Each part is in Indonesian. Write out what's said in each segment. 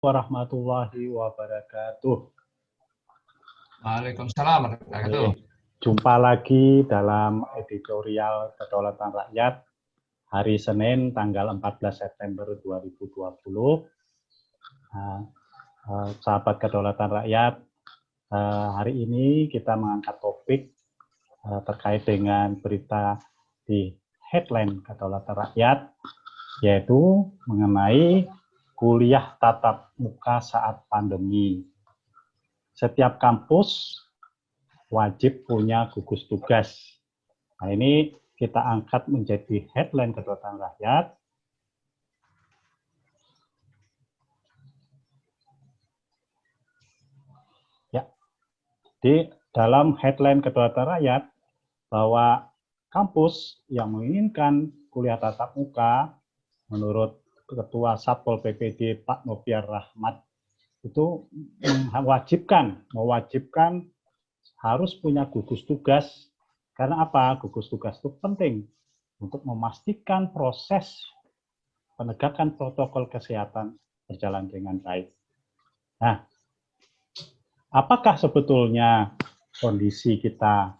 Warahmatullahi wabarakatuh. Waalaikumsalam warahmatullahi wabarakatuh. Jumpa lagi dalam editorial Kedaulatan Rakyat hari Senin tanggal 14 September 2020. Sahabat Kedaulatan Rakyat, hari ini kita mengangkat topik terkait dengan berita di headline Kedaulatan Rakyat, yaitu mengenai kuliah tatap muka saat pandemi. Setiap kampus wajib punya gugus tugas. Nah, ini kita angkat menjadi headline Kedaulatan Rakyat. Ya, di dalam headline Kedaulatan Rakyat bahwa kampus yang menginginkan kuliah tatap muka menurut Ketua Satpol PPD Pak Noviar Rahmat itu mewajibkan harus punya gugus tugas. Karena apa? Gugus tugas itu penting untuk memastikan proses penegakan protokol kesehatan berjalan dengan baik. Nah, apakah sebetulnya kondisi kita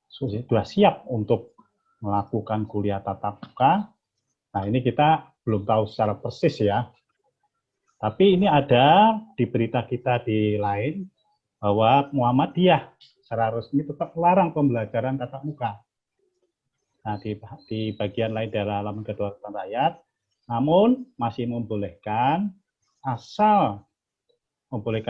sudah siap untuk melakukan kuliah tatap muka? Nah, ini kita belum tahu secara persis ya. Tapi ini ada di berita kita di lain bahwa Muhammadiyah secara resmi tetap melarang pembelajaran tatap muka. Nah, di bagian lain dari halaman Kedaulatan Rakyat, namun masih membolehkan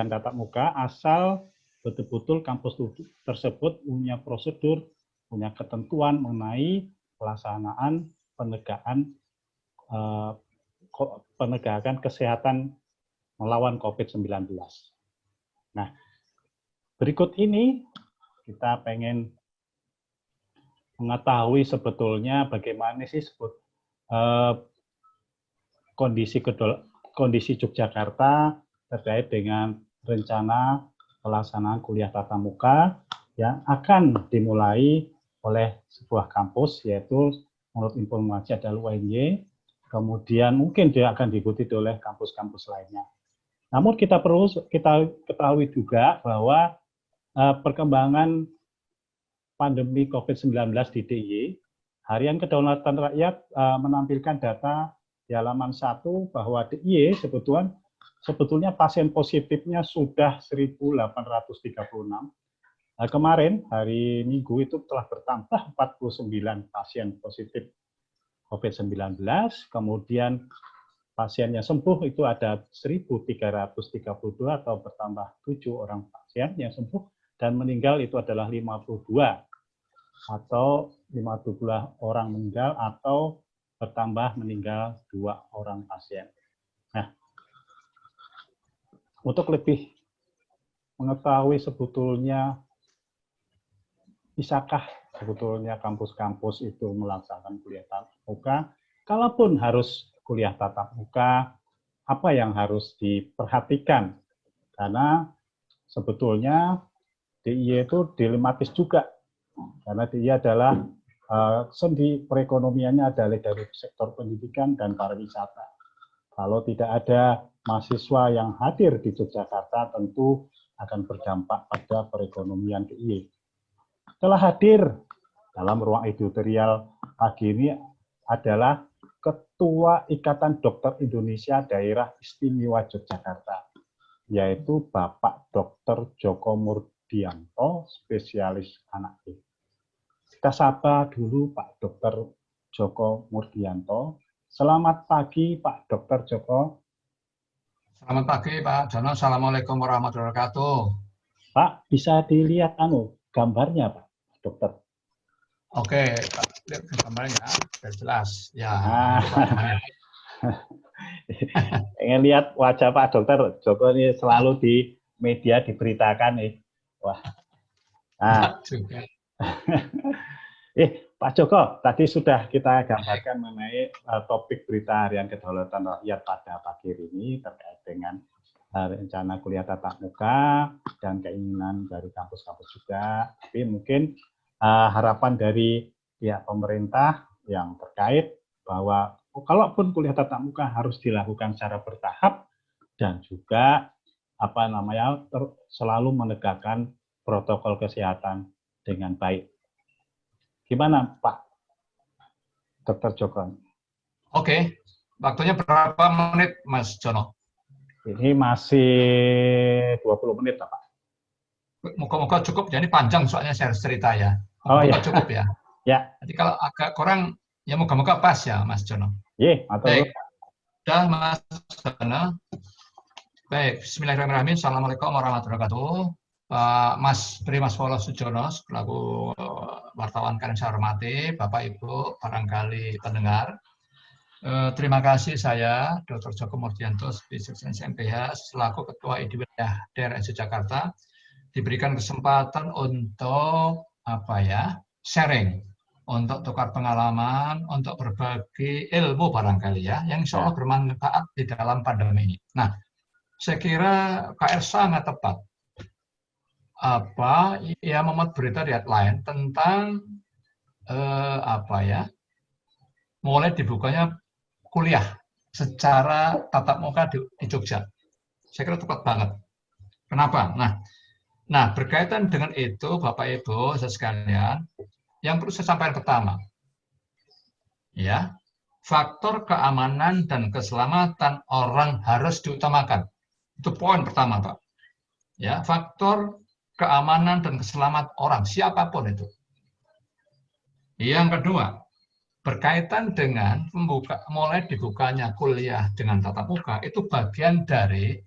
tatap muka asal betul-betul kampus tersebut punya prosedur, punya ketentuan mengenai pelaksanaan penegakan kesehatan melawan COVID-19. Nah, berikut ini kita pengen mengetahui sebetulnya bagaimana sih kondisi Yogyakarta terkait dengan rencana pelaksanaan kuliah tatap muka yang akan dimulai oleh sebuah kampus, yaitu menurut informasi adalah UNY, kemudian mungkin dia akan diikuti oleh kampus-kampus lainnya. Namun kita ketahui juga bahwa perkembangan pandemi COVID-19 di DIY, Harian Kedaulatan Rakyat menampilkan data di halaman 1 bahwa DIY sebetulnya pasien positifnya sudah 1.836. Kemarin hari Minggu itu telah bertambah 49 pasien positif COVID-19, kemudian pasien yang sembuh itu ada 1.332 atau bertambah 7 orang pasien yang sembuh, dan meninggal itu adalah 52 atau 52 orang meninggal atau bertambah meninggal 2 orang pasien. Nah, untuk lebih mengetahui sebetulnya bisakah sebetulnya kampus-kampus itu melaksanakan kuliah tatap muka, kalaupun harus kuliah tatap muka, apa yang harus diperhatikan? Karena sebetulnya DIY itu dilematis juga, karena DIY adalah sendi perekonomiannya adalah dari sektor pendidikan dan pariwisata. Kalau tidak ada mahasiswa yang hadir di Yogyakarta, tentu akan berdampak pada perekonomian DIY. Telah hadir dalam ruang editorial pagi ini adalah Ketua Ikatan Dokter Indonesia Daerah Istimewa Yogyakarta, yaitu Bapak Dr. Joko Murdianto, spesialis anak. Kita sapa dulu Pak Dr. Joko Murdianto. Selamat pagi Pak Dr. Joko. Selamat pagi Pak Jono. Assalamualaikum warahmatullahi wabarakatuh. Pak, bisa dilihat gambarnya Pak Dokter? Oke, Pak, lihat gambarnya biar jelas. Ya, Pengen lihat wajah Pak Dokter Joko ini selalu di media diberitakan nih. Wah. Nah. Pak Joko, tadi sudah kita gambarkan mengenai topik berita Harian Kedaulatan Rakyat pada pagi ini terkait dengan rencana kuliah tatap muka dan keinginan dari kampus-kampus juga. Tapi mungkin harapan dari pihak pemerintah yang terkait bahwa kalaupun kuliah tatap muka harus dilakukan secara bertahap, dan juga selalu menegakkan protokol kesehatan dengan baik. Gimana Pak Dr. Joko? Oke, waktunya berapa menit Mas Jono? Ini masih 20 menit Pak. Moga-moga cukup, jadi panjang soalnya saya harus cerita ya. ya. Moga-moga cukup ya. Ya. Jadi kalau agak kurang, ya moga-moga pas ya Mas Jono. Baik. Sudah Mas Jono. Baik, bismillahirrahmanirrahim. Assalamualaikum warahmatullahi wabarakatuh. Mas Primas Wolo Sujono, selaku wartawan yang saya hormati, Bapak Ibu, barangkali pendengar. Terima kasih saya, Dr. Joko Murdianto, Spesialis MPH, selaku Ketua IDW Daerah Jakarta, diberikan kesempatan untuk sharing, untuk tukar pengalaman, untuk berbagi ilmu barangkali ya, yang insya Allah bermanfaat di dalam pandemi ini. Nah, saya kira KR sangat tepat membuat berita di headline tentang mulai dibukanya kuliah secara tatap muka di Jogja. Saya kira tepat banget. Kenapa? Nah, berkaitan dengan itu, Bapak Ibu sekalian, yang perlu saya sampaikan pertama, ya, faktor keamanan dan keselamatan orang harus diutamakan. Itu poin pertama, Pak. Ya, faktor keamanan dan keselamatan orang, siapapun itu. Yang kedua, berkaitan dengan mulai dibukanya kuliah dengan tatap muka, itu bagian dari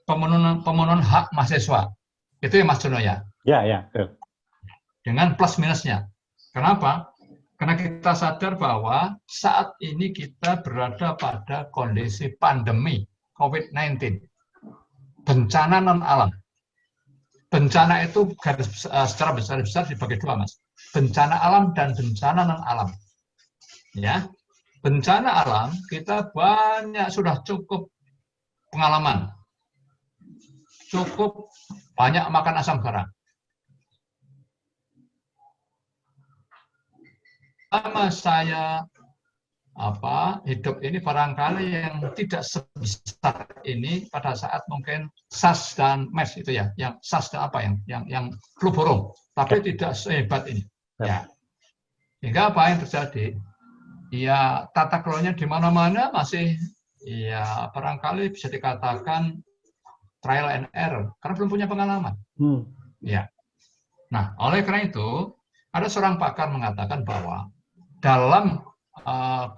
pemenuhan hak mahasiswa. Itu ya Mas Jono ya? Ya. Dengan plus minusnya. Kenapa? Karena kita sadar bahwa saat ini kita berada pada kondisi pandemi COVID-19. Bencana non-alam. Bencana itu secara besar-besar dibagi dua, Mas. Bencana alam dan bencana non-alam. Ya, bencana alam kita sudah cukup pengalaman, cukup banyak makan asam garam. Sama saya hidup ini barangkali yang tidak sebesar ini pada saat mungkin SARS dan MERS itu ya, yang SARS dan yang flu burung, tapi tidak sehebat ini. Ya, sehingga apa yang terjadi? Ya, tata kelolanya di mana-mana masih ya barangkali bisa dikatakan trial and error karena belum punya pengalaman. Ya. Nah, oleh karena itu ada seorang pakar mengatakan bahwa dalam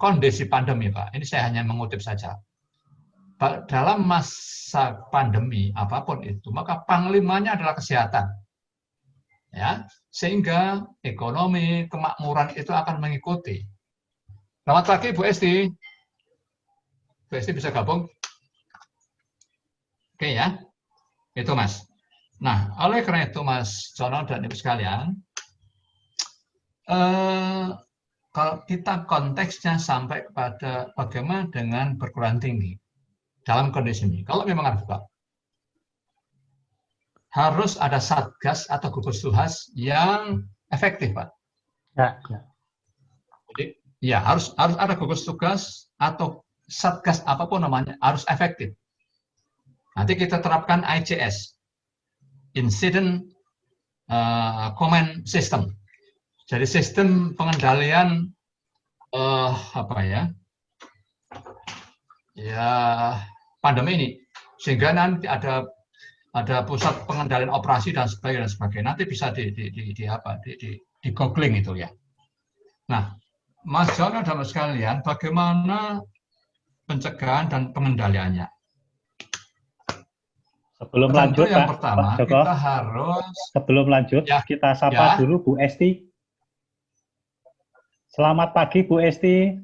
kondisi pandemi, Pak, ini saya hanya mengutip saja. Dalam masa pandemi apapun itu, maka panglimanya adalah kesehatan. Ya, sehingga ekonomi, kemakmuran itu akan mengikuti. Selamat pagi Bu Esti. Bu Esti bisa gabung? Oke ya, itu Mas. Nah, oleh karena itu Mas Jono dan Ibu sekalian, kalau kita konteksnya sampai kepada bagaimana dengan perguruan tinggi dalam kondisi ini, kalau memang harus ada satgas atau gugus tugas yang efektif, Pak. Ya. Jadi, ya harus ada gugus tugas atau satgas apapun namanya harus efektif. Nanti kita terapkan ICS, Incident Command System. Jadi sistem pengendalian pandemi ini, sehingga nanti ada pusat pengendalian operasi dan sebagainya. Nanti bisa di googling itu ya. Nah, Mas Jono dan Mas sekalian, bagaimana pencegahan dan pengendaliannya? Sebelum Tentu lanjut, yang Pak, pertama, Pak Joko, kita harus... Sebelum lanjut, kita sapa dulu Bu Esti. Selamat pagi, Bu Esti.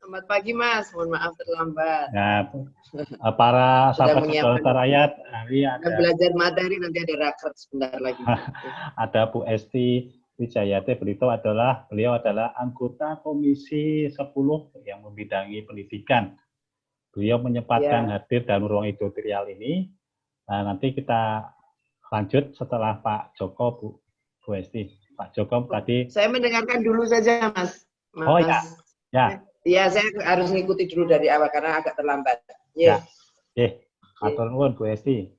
Selamat pagi, Mas. Mohon maaf terlambat. Nah, para sahabat saudara rakyat, hari ada belajar materi, nanti ada raker sebentar lagi. Ada Bu Esti Wijayati, beliau adalah anggota Komisi 10 yang membidangi pendidikan. Beliau menyempatkan hadir dalam ruang editorial ini. Nah, nanti kita lanjut setelah Pak Joko, Bu Esti. Pak Joko tadi. Saya mendengarkan dulu saja, Mas. Oh ya. Iya, saya harus ngikuti dulu dari awal karena agak terlambat. Ya. Iya. Matur nuwun Bu Esti.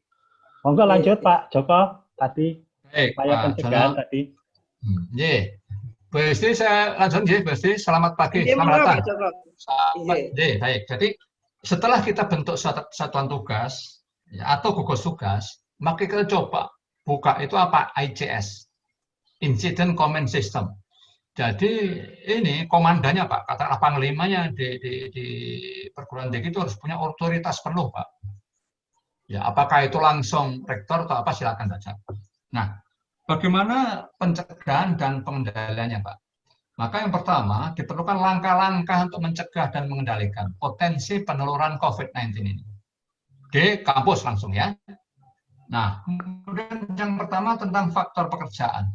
Monggo lanjut Pak Joko tadi Baik, upaya Pak pencegahan Jono. tadi. Nggih. Bu Esti, saya lanjut nggih, Bu Esti. Selamat pagi, Iya, selamat monggo datang. Pak Joko. Selamat, Iya. nggih, baik. Jadi setelah kita bentuk satuan tugas ya, atau gugus tugas, maka kita coba buka itu apa? ICS, Incident Command System. Jadi ini komandannya Pak, katakanlah panglimanya di perguruan tinggi itu harus punya otoritas penuh Pak. Ya, apakah itu langsung rektor atau apa silakan saja. Nah, bagaimana pencegahan dan pengendaliannya Pak? Maka yang pertama diperlukan langkah-langkah untuk mencegah dan mengendalikan potensi peneluran COVID-19 ini di kampus langsung ya. Nah, kemudian yang pertama tentang faktor pekerjaan.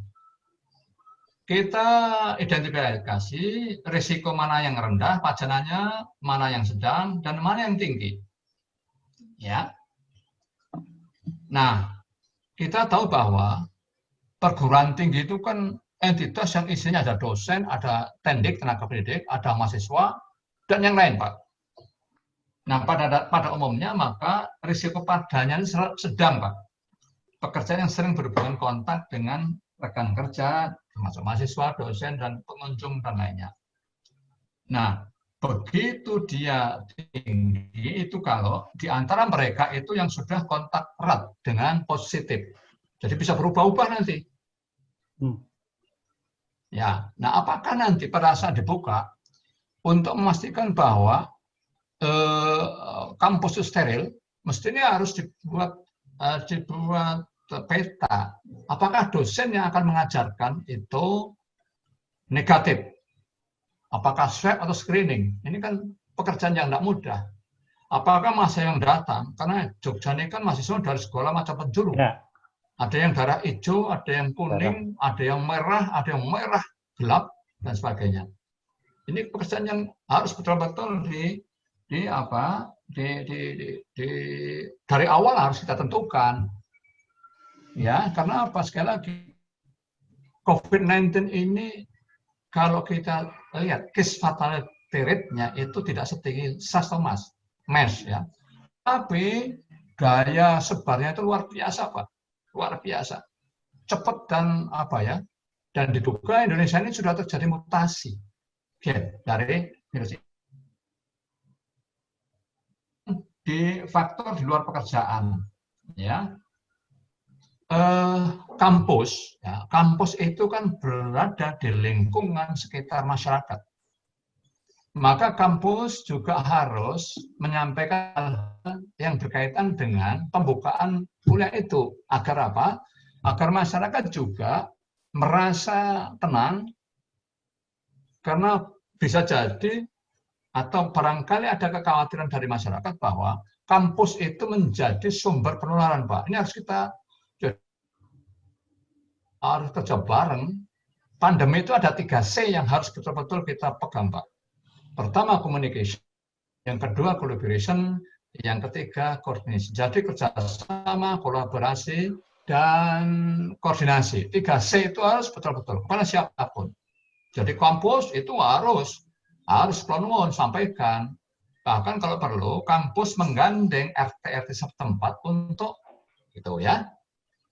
Kita identifikasi risiko mana yang rendah, pajanannya, mana yang sedang, dan mana yang tinggi. Ya. Nah, kita tahu bahwa perguruan tinggi itu kan entitas yang isinya ada dosen, ada tendik, tenaga pendidik, ada mahasiswa, dan yang lain, Pak. Nah, pada umumnya maka risiko padanya sedang, Pak. Pekerjaan yang sering berhubungan kontak dengan rekan kerja, termasuk mahasiswa, dosen, dan pengunjung, dan lainnya. Nah, begitu dia tinggi itu kalau di antara mereka itu yang sudah kontak erat dengan positif. Jadi bisa berubah-ubah nanti. Ya, nah apakah nanti pada saat dibuka untuk memastikan bahwa kampus itu steril, mestinya harus dibuat peta. Apakah dosen yang akan mengajarkan itu negatif? Apakah swab atau screening? Ini kan pekerjaan yang tidak mudah. Apakah mahasiswa yang datang? Karena Jogja ini kan mahasiswa dari sekolah macam penjuru. Ya. Ada yang darah hijau, ada yang kuning, ada yang merah gelap, dan sebagainya. Ini pekerjaan yang harus betul-betul dari awal harus kita tentukan. Ya, karena apa? Sekali lagi, COVID-19 ini kalau kita lihat case fatality rate-nya itu tidak setinggi SARS atau MERS ya. Tapi gaya sebarnya itu luar biasa, Pak. Luar biasa. Cepat dan dan diduga Indonesia ini sudah terjadi mutasi dari virus ini. Di faktor di luar pekerjaan ya. Kampus itu kan berada di lingkungan sekitar masyarakat. Maka kampus juga harus menyampaikan yang berkaitan dengan pembukaan kuliah itu agar apa? Agar masyarakat juga merasa tenang karena bisa jadi atau barangkali ada kekhawatiran dari masyarakat bahwa kampus itu menjadi sumber penularan, Pak. Ini harus kerja bareng. Pandemi itu ada 3C yang harus betul-betul kita pegang, Pak. Pertama, communication. Yang kedua, collaboration. Yang ketiga, koordinasi. Jadi kerjasama, kolaborasi, dan koordinasi. 3C itu harus betul-betul kepada siapapun. Jadi kampus itu harus sampaikan. Bahkan kalau perlu, kampus menggandeng RT-RT setempat untuk itu ya.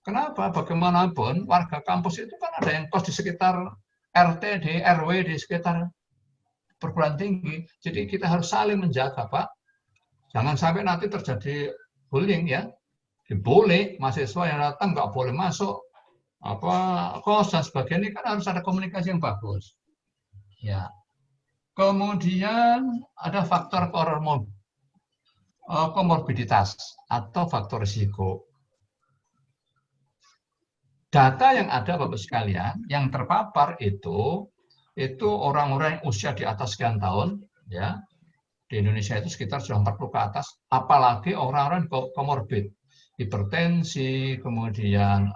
Kenapa? Bagaimanapun warga kampus itu kan ada yang kos di sekitar RT, di RW, di sekitar perguruan tinggi. Jadi kita harus saling menjaga, Pak. Jangan sampai nanti terjadi bullying ya. Dibully, mahasiswa yang datang nggak boleh masuk kos dan sebagainya, kan harus ada komunikasi yang bagus. Ya. Kemudian ada faktor komorbiditas atau faktor risiko. Data yang ada Bapak sekalian, yang terpapar itu orang-orang yang usia di atas sekian tahun, ya di Indonesia itu sekitar sudah 40 ke atas, apalagi orang-orang komorbid, hipertensi, kemudian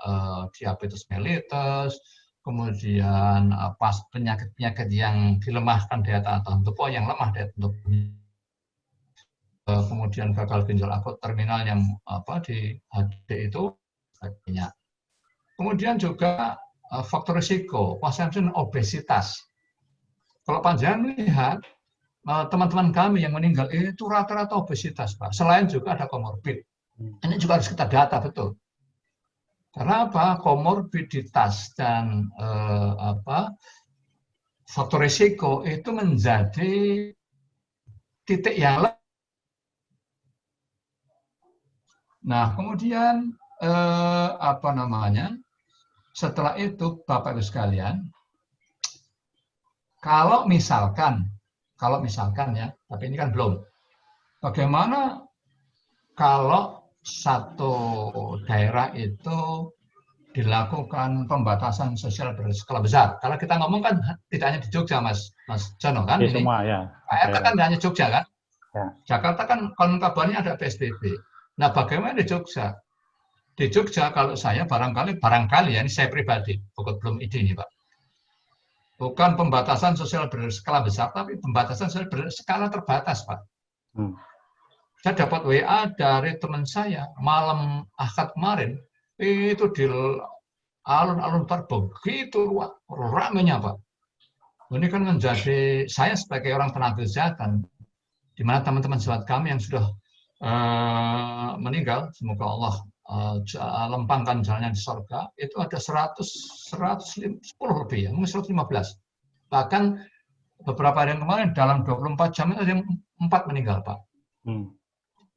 diabetes mellitus, kemudian penyakit-penyakit yang dilemahkan daya tahan tubuh, yang lemah daya tahan tubuh, kemudian gagal ginjal akut terminal yang di HD itu sebagainya. Kemudian juga faktor risiko, pasien obesitas. Kalau panjenengan melihat teman-teman kami yang meninggal itu rata-rata obesitas, Pak. Selain juga ada komorbid. Ini juga harus kita data betul. Karena apa? Komorbiditas dan faktor risiko itu menjadi titik yang Nah, kemudian setelah itu Bapak Ibu sekalian, kalau misalkan ya, tapi ini kan belum. Bagaimana kalau satu daerah itu dilakukan pembatasan sosial berskala besar? Kalau kita ngomong kan tidak hanya di Jogja, Mas Jono kan? Ini semua ya. Jakarta kan tidak hanya Jogja kan? Ya. Jakarta kan konon kabarnya ada PSBB. Nah, bagaimana di Jogja? Di Jogja kalau saya barangkali ya, ini saya pribadi, belum ide ini Pak. Bukan pembatasan sosial berskala besar, tapi pembatasan sosial berskala terbatas, Pak. Saya dapat WA dari teman saya malam Ahad kemarin, itu di alun-alun begitu ramainya, Pak. Ini kan menjadi saya sebagai orang tenaga kesehatan, di mana teman-teman sahabat kami yang sudah meninggal, semoga Allah lempangkan jalannya di surga, itu ada 110 lebih ya, mungkin 115. Bahkan beberapa hari yang kemarin dalam 24 jam itu ada yang 4 meninggal, Pak.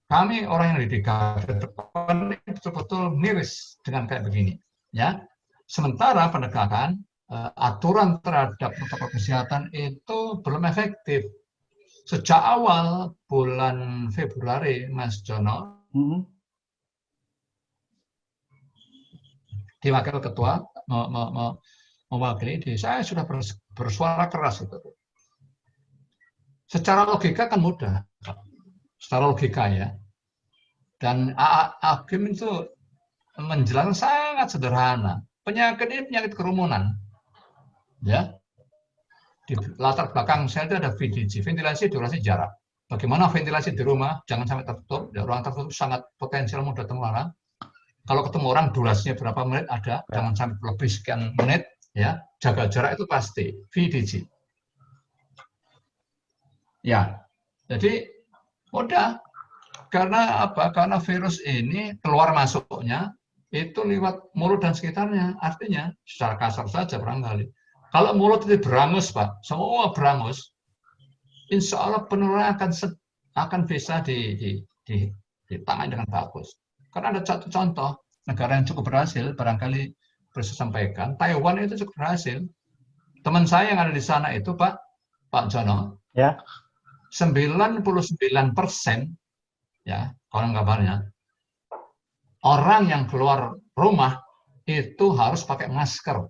Kami orang yang di garda depan betul-betul miris dengan kayak begini, ya. Sementara penegakan aturan terhadap protokol kesehatan itu belum efektif. Sejak awal bulan Februari, Mas Jono, di wakil ketua mewakili, saya sudah bersuara keras itu. Secara logika kan mudah, secara logika ya. Dan hakim itu menjelaskan sangat sederhana. Penyakit ini penyakit kerumunan, ya. Di latar belakang saya itu ada VDJ, ventilasi durasi jarak. Bagaimana ventilasi di rumah, jangan sampai tertutup. Ya, ruang tertutup sangat potensial mudah tertular. Kalau ketemu orang durasinya berapa menit ada, jangan sampai lebih sekian menit. Ya, jaga jarak itu pasti VDJ. Ya, jadi mudah. Karena apa? Karena virus ini keluar masuknya itu lewat mulut dan sekitarnya. Artinya secara kasar saja barangkali. Kalau mulut itu berangus, Pak, semua berangus, insya Allah penularan akan bisa ditangani dengan bagus. Karena ada satu contoh negara yang cukup berhasil, barangkali bisa sampaikan, Taiwan itu cukup berhasil. Teman saya yang ada di sana itu, Pak Jono, ya, 99% ya, konon kabarnya, orang yang keluar rumah itu harus pakai masker.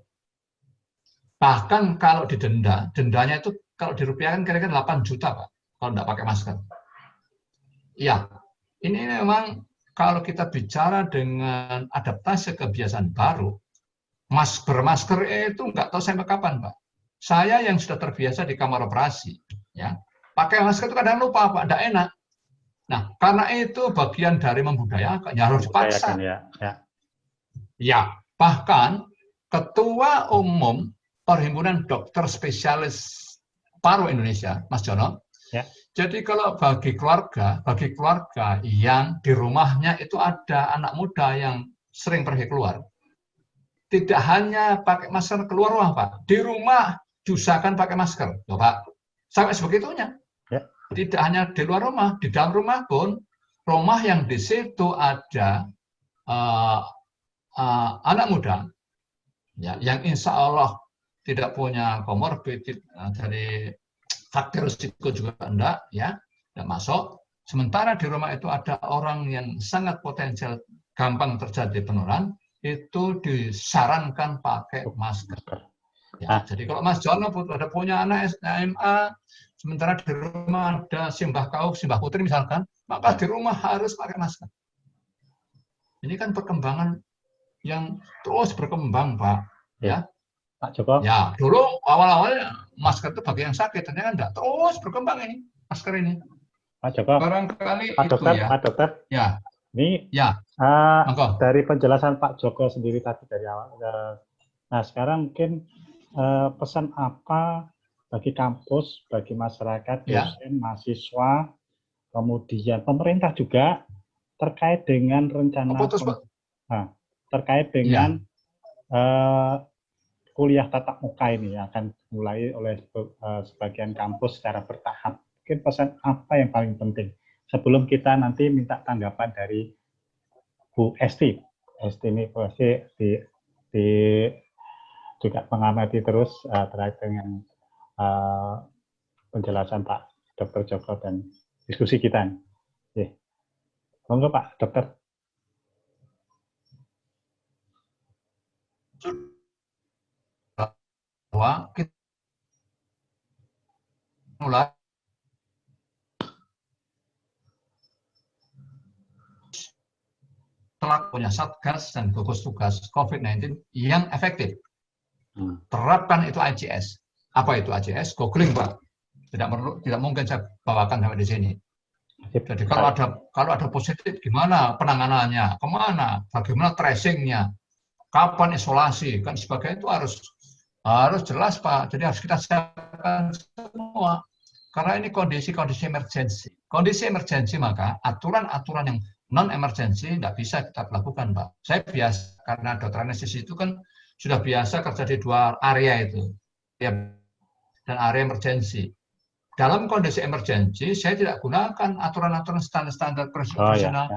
Bahkan kalau didenda, dendanya itu kalau dirupiahkan kira-kira 8 juta, Pak, kalau tidak pakai masker. Ya, ini memang kalau kita bicara dengan adaptasi kebiasaan baru, bermasker itu nggak tahu sampai kapan, Pak. Saya yang sudah terbiasa di kamar operasi, ya, pakai masker itu kadang lupa, Pak, tidak enak. Nah, karena itu bagian dari membudayakan, ya harus dipaksa. Ya, bahkan Ketua Umum Perhimpunan Dokter Spesialis Paru Indonesia, Mas Jono. Ya. Jadi kalau bagi keluarga yang di rumahnya itu ada anak muda yang sering pergi keluar, tidak hanya pakai masker keluar rumah, Pak. Di rumah diusahakan pakai masker, loh, Pak. Sampai sebegitunya. Ya. Tidak hanya di luar rumah, di dalam rumah pun, rumah yang di situ ada anak muda, ya, yang insya Allah tidak punya komorbid, dari faktor risiko juga enggak, ya, tidak masuk. Sementara di rumah itu ada orang yang sangat potensial gampang terjadi penularan, itu disarankan pakai masker. Ya, jadi kalau Mas Jono ada punya anak SMA, sementara di rumah ada simbah putri misalkan, maka di rumah harus pakai masker. Ini kan perkembangan yang terus berkembang, Pak. Ya. Pak Joko. Ya, dulu awal-awalnya masker itu bagi yang sakit, ternyata enggak. Terus berkembang ini masker ini. Pak Joko. Barangkali Pak itu dokter, ya. Pak dokter. Ya. Ini ya. Dari penjelasan Pak Joko sendiri tadi dari awal. Nah, sekarang mungkin pesan apa bagi kampus, bagi masyarakat, Ya. dosen, mahasiswa, kemudian pemerintah juga terkait dengan rencana Putus, Pak. terkait dengan kuliah tatap muka ini yang akan dimulai oleh sebagian kampus secara bertahap. Mungkin pesan apa yang paling penting sebelum kita nanti minta tanggapan dari Bu Esti. Esti ini pasti juga mengamati terus terkait dengan penjelasan Pak Dr. Joko dan diskusi kita. Monggo Pak Dokter. Bahwa kita mulai telah punya satgas dan gugus tugas COVID-19 yang efektif. Terapkan itu AJS. Apa itu AJS? Googling, Pak. Tidak mungkin saya bawakan sampai di sini. Jadi kalau ada positif, gimana penanganannya, kemana, bagaimana tracingnya, kapan isolasi, kan sebagainya itu harus jelas, Pak. Jadi harus kita siapkan semua. Karena ini kondisi emergensi. Kondisi emergensi maka aturan-aturan yang non-emergensi tidak bisa kita lakukan, Pak. Saya biasa, karena dokter anestesi itu kan sudah biasa kerja di 2 area itu. Dan area emergensi. Dalam kondisi emergensi, saya tidak gunakan aturan-aturan standar-standar profesional.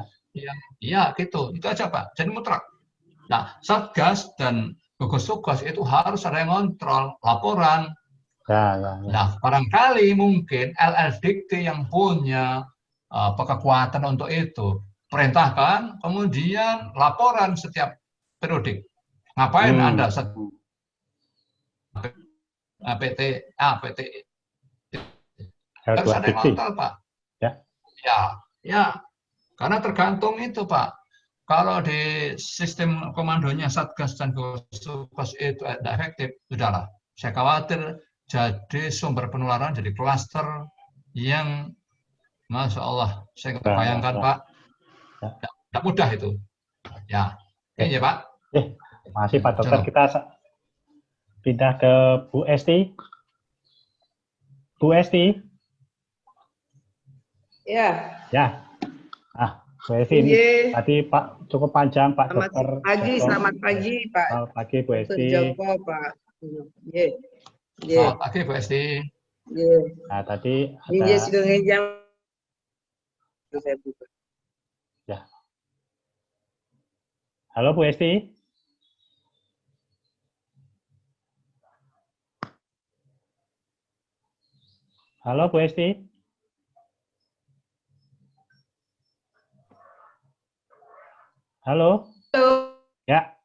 Ya, gitu. Itu aja, Pak. Jadi mutlak. Nah, satgas dan gugus tugas itu harus ada yang kontrol laporan. Nah, barangkali mungkin LLDikti yang punya kekuatan untuk itu, perintahkan, kemudian laporan setiap periodik. Ngapain Anda PT harus ada yang kontrol, Pak. Ya, karena tergantung itu, Pak. Kalau di sistem komandonya Satgas dan gugus tugas itu tidak efektif, sudahlah. Saya khawatir jadi sumber penularan, jadi klaster yang, Masya Allah, saya bayangkan, Pak, tidak mudah itu. Ya, ini ya, Pak. Masih Pak Dokter, kita pindah ke Bu Esti. Bu Esti. Ya. Bu Esti ini tadi Pak cukup panjang Pak Dokter. Selamat pagi Pak. Selamat pagi Bu Esti. Joko, Pak. Selamat pagi Bu Esti. Nah tadi ada. Halo Bu Esti. Halo Bu Esti. Halo. Ya.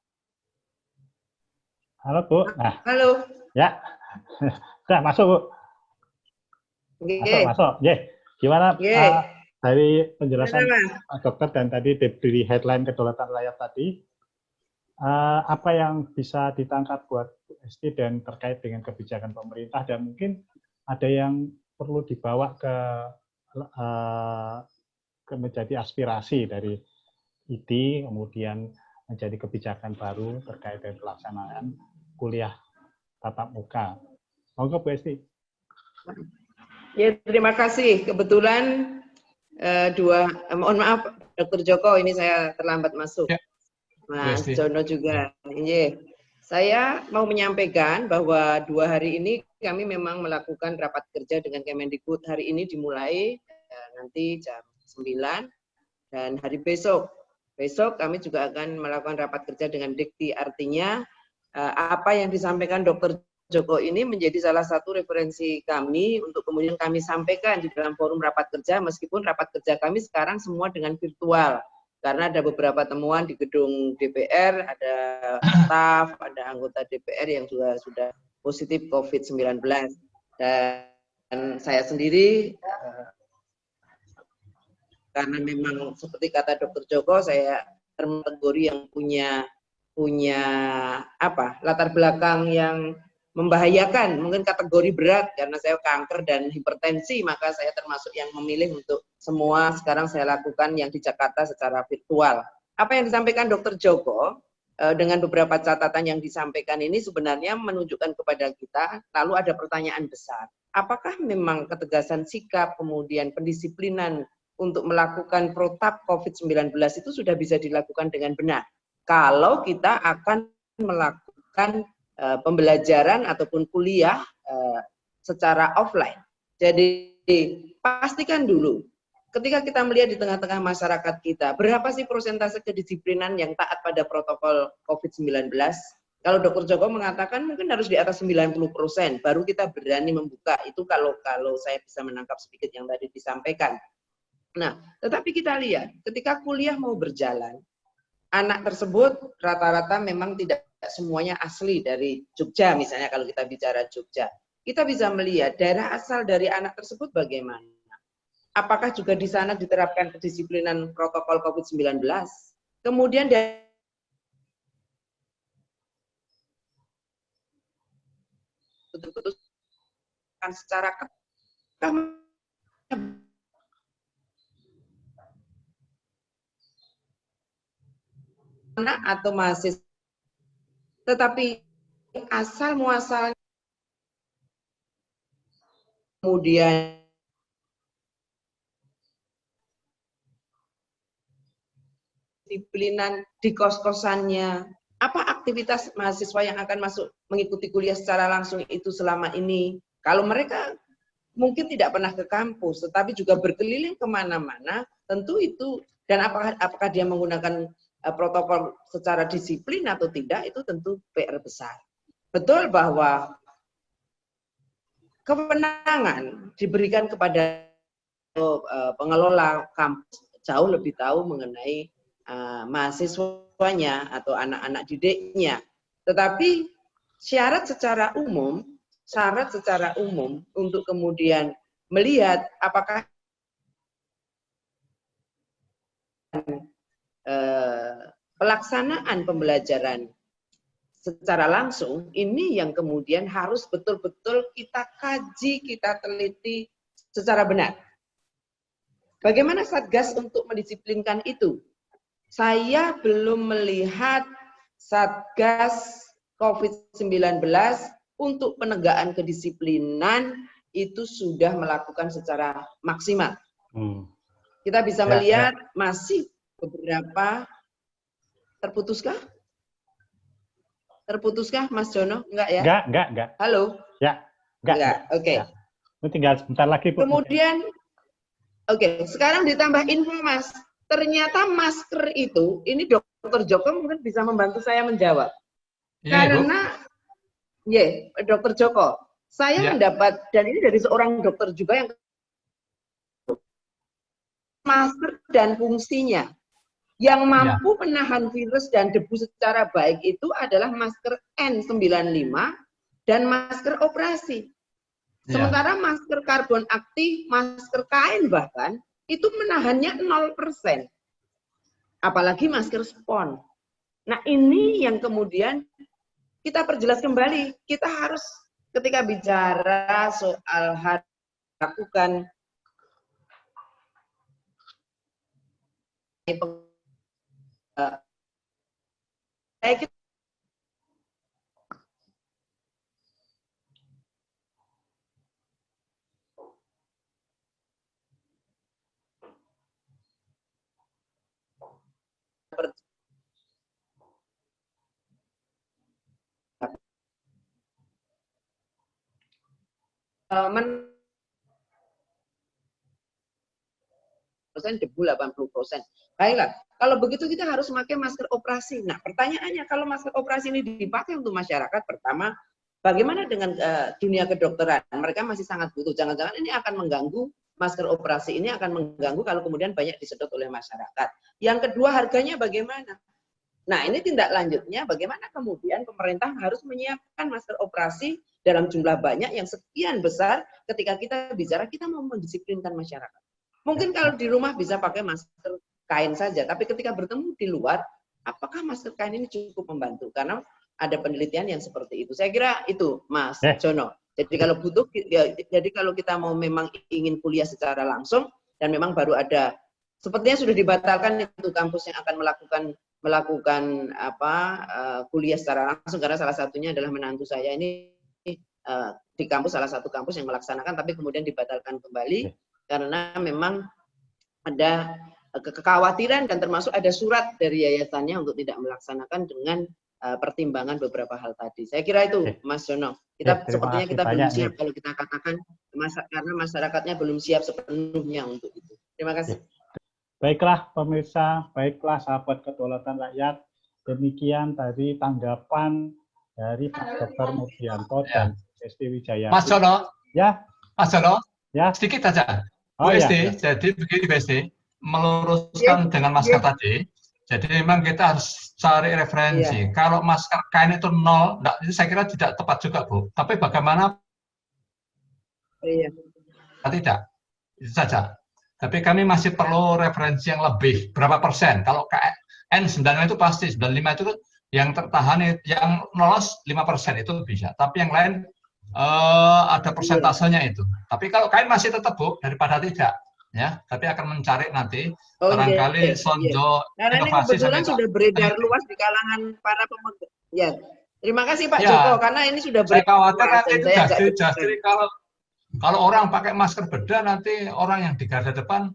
Halo Bu. Nah. Halo. Ya. Sudah masuk Bu. Masuk. Gimana dari penjelasan Pak Dokter dan tadi dari headline kedaulatan rakyat tadi, apa yang bisa ditangkap buat Bu Esti dan terkait dengan kebijakan pemerintah, dan mungkin ada yang perlu dibawa ke menjadi aspirasi dari ID, kemudian menjadi kebijakan baru terkait dengan pelaksanaan kuliah tatap muka. Monggo Bu Esti. Ya, terima kasih. Kebetulan mohon maaf Dr. Joko, ini saya terlambat masuk. Mas Jono juga. Saya mau menyampaikan bahwa 2 hari ini kami memang melakukan rapat kerja dengan Kemendikbud. Hari ini dimulai nanti jam 9 dan hari besok kami juga akan melakukan rapat kerja dengan Dikti. Artinya apa yang disampaikan Dr. Joko ini menjadi salah satu referensi kami untuk kemudian kami sampaikan di dalam forum rapat kerja, meskipun rapat kerja kami sekarang semua dengan virtual. Karena ada beberapa temuan di gedung DPR, ada staf, ada anggota DPR yang juga sudah positif COVID-19. Dan saya sendiri, karena memang seperti kata Dr. Joko, saya terkategori yang punya latar belakang yang membahayakan, mungkin kategori berat karena saya kanker dan hipertensi, maka saya termasuk yang memilih untuk semua sekarang saya lakukan yang di Jakarta secara virtual. Apa yang disampaikan Dr. Joko, dengan beberapa catatan yang disampaikan ini sebenarnya menunjukkan kepada kita, lalu ada pertanyaan besar. Apakah memang ketegasan sikap, kemudian pendisiplinan untuk melakukan protap COVID-19 itu sudah bisa dilakukan dengan benar? Kalau kita akan melakukan pembelajaran ataupun kuliah secara offline. Jadi pastikan dulu, ketika kita melihat di tengah-tengah masyarakat kita, berapa sih persentase kedisiplinan yang taat pada protokol COVID-19? Kalau Dr. Joko mengatakan mungkin harus di atas 90%, baru kita berani membuka. Itu kalau saya bisa menangkap sedikit yang tadi disampaikan. Nah, tetapi kita lihat, ketika kuliah mau berjalan, anak tersebut rata-rata memang tidak semuanya asli dari Jogja, misalnya kalau kita bicara Jogja. Kita bisa melihat daerah asal dari anak tersebut bagaimana. Apakah juga di sana diterapkan kedisiplinan protokol COVID-19? Kemudian dari betul-betul secara anak atau mahasiswa, tetapi asal muasalnya kemudian disiplinan di kos-kosannya, apa aktivitas mahasiswa yang akan masuk mengikuti kuliah secara langsung itu selama ini. Kalau mereka mungkin tidak pernah ke kampus, tetapi juga berkeliling kemana-mana, tentu itu, dan apakah dia menggunakan protokol secara disiplin atau tidak, itu tentu PR besar. Betul bahwa kewenangan diberikan kepada pengelola kampus jauh lebih tahu mengenai mahasiswanya atau anak-anak didiknya. Tetapi syarat secara umum untuk kemudian melihat apakah pelaksanaan pembelajaran secara langsung ini yang kemudian harus betul-betul kita kaji, kita teliti secara benar. Bagaimana Satgas untuk mendisiplinkan itu? Saya belum melihat Satgas COVID-19 untuk penegakan kedisiplinan itu sudah melakukan secara maksimal. Kita bisa melihat masih beberapa terputuskah? Terputuskah Mas Jono? Enggak ya? Enggak. Halo? Ya, enggak. Oke. Ya. Ini tinggal sebentar lagi, Bu. Kemudian, sekarang ditambah info, Mas. Ternyata masker itu, ini Dr. Joko mungkin bisa membantu saya menjawab. Karena, Dr. Joko, saya mendapat, dan ini dari seorang dokter juga yang masker dan fungsinya. Yang mampu menahan virus dan debu secara baik itu adalah masker N95 dan masker operasi. Sementara masker karbon aktif, masker kain bahkan, itu menahannya 0%. Apalagi masker spon. Nah ini yang kemudian kita perjelas kembali. Kita harus ketika bicara soal lakukan debu 80%. Baiklah, kalau begitu kita harus memakai masker operasi. Nah, pertanyaannya kalau masker operasi ini dipakai untuk masyarakat, pertama, bagaimana dengan dunia kedokteran? Mereka masih sangat butuh. Jangan-jangan ini akan mengganggu, masker operasi ini akan mengganggu kalau kemudian banyak disedot oleh masyarakat. Yang kedua, harganya bagaimana? Nah, ini tindak lanjutnya bagaimana kemudian pemerintah harus menyiapkan masker operasi dalam jumlah banyak yang sekian besar ketika kita bicara kita mau mendisiplinkan masyarakat. Mungkin kalau di rumah bisa pakai masker kain saja, tapi ketika bertemu di luar, apakah masker kain ini cukup membantu? Karena ada penelitian yang seperti itu. Saya kira itu, Mas Jono. Jadi kalau butuh, jadi kalau kita mau memang ingin kuliah secara langsung dan memang baru ada, sepertinya sudah dibatalkan itu kampus yang akan melakukan melakukan kuliah secara langsung, karena salah satunya adalah menantu saya ini di kampus, salah satu kampus yang melaksanakan, tapi kemudian dibatalkan kembali karena memang ada kekhawatiran dan termasuk ada surat dari yayasannya untuk tidak melaksanakan dengan pertimbangan beberapa hal tadi. Saya kira itu, Mas Jono. Sepertinya kita belum siap kalau kita katakan karena masyarakatnya belum siap sepenuhnya untuk itu. Terima kasih. Baiklah pemirsa, baiklah sahabat kedaulatan rakyat. Demikian tadi tanggapan dari Pak Dr. Mudianto dan Esti Wijaya. Mas Jono. Ya. Mas Jono. Ya. Sedikit saja. Oh, Bu Esti, ya. jadi begini Bu Esti, meluruskan dengan masker tadi. Jadi memang kita harus cari referensi. Kalau masker kain itu 0, itu saya kira tidak tepat juga, Bu. Tapi bagaimana? Tidak. Itu saja. Tapi kami masih perlu referensi yang lebih. Berapa persen? Kalau N95 itu pasti, 95 itu yang tertahan, yang lolos 5% itu bisa. Tapi yang lain ada persentasenya itu. Tapi kalau kain masih tetap, Bu, daripada tidak. Ya, tapi akan mencari nanti barangkali sonjo inovasi. Karena ini kebetulan sudah beredar luas di kalangan para pemegang. Ya, terima kasih Pak Joko, karena ini sudah beredar. Saya khawatir nanti itu jadi kalau orang pakai masker beda, nanti orang yang di garda depan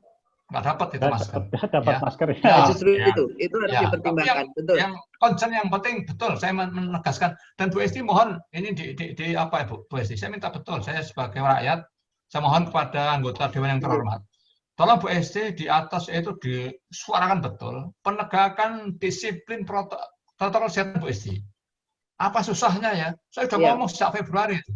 nggak dapat itu masker. Dapat masker. Ya, justru itu harus dipertimbangkan. Betul. Yang concern yang penting betul, saya menegaskan. Dan Bu Esti mohon ini di apa Bu Esti, saya minta betul, saya sebagai rakyat, saya mohon kepada anggota Dewan yang terhormat. Tolong Bu Esti di atas itu disuarakan betul penegakan disiplin protokol kesehatan Bu Esti. Apa susahnya ya? Saya sudah ngomong sejak Februari itu.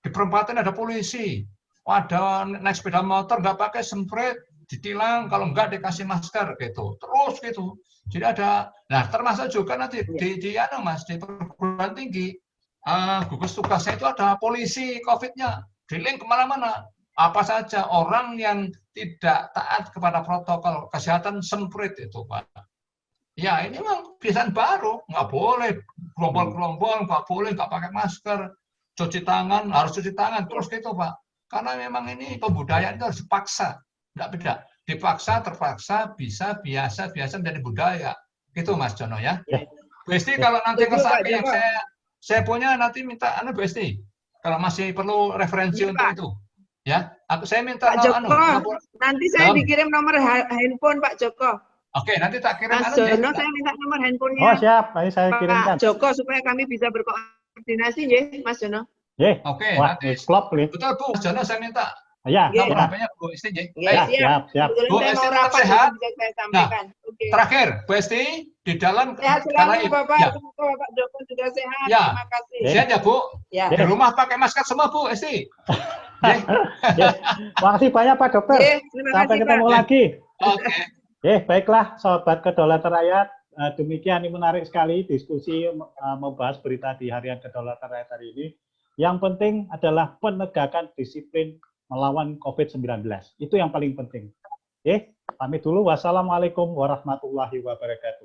Di perempatan ada polisi, ada naik sepeda motor nggak pakai semprot, ditilang, kalau nggak dikasih masker gitu. Terus gitu. Jadi ada, nah termasuk juga nanti di perguruan tinggi, gugus tugasnya itu ada polisi COVID-nya, di link kemana-mana. Apa saja orang yang tidak taat kepada protokol kesehatan semprot itu, Pak. Ya ini memang kebiasaan baru, nggak boleh gelombol-gelombol, nggak boleh nggak pakai masker, cuci tangan, harus cuci tangan, terus gitu, Pak. Karena memang ini pembudayaan itu harus dipaksa, nggak beda. Dipaksa, terpaksa, bisa, biasa menjadi budaya. Itu Mas Jono ya. Bu Esti kalau nanti kesamping yang saya punya nanti minta Bu Esti, kalau masih perlu referensi untuk itu. Ya, saya minta Pak Joko, nanti saya dikirim nomor handphone Pak Joko. Oke, nanti tak kirim. Mas Jono, saya minta nomor handphonenya. Oh siap, nanti saya kirimkan. Pak Joko supaya kami bisa berkoordinasi, ya, Mas Jono. Oke, nanti. Betul Bu, Mas Jono saya minta. Ya, namanya Bu Esti, siap. Bu Esti tetap sehat. Nah, terakhir, Bu Esti di dalam selalu Bapak Joko juga sehat. Terima kasih. Sehat ya Bu. Di rumah pakai masker semua Bu Esti. Makasih banyak Pak Dokter. Sampai ketemu lagi. Oke. Baiklah sahabat kedaulatan rakyat. Demikian ini menarik sekali diskusi membahas berita di Harian Kedaulatan Rakyat hari ini. Yang penting adalah penegakan disiplin melawan COVID-19. Itu yang paling penting. Pamit dulu. Wassalamualaikum warahmatullahi wabarakatuh.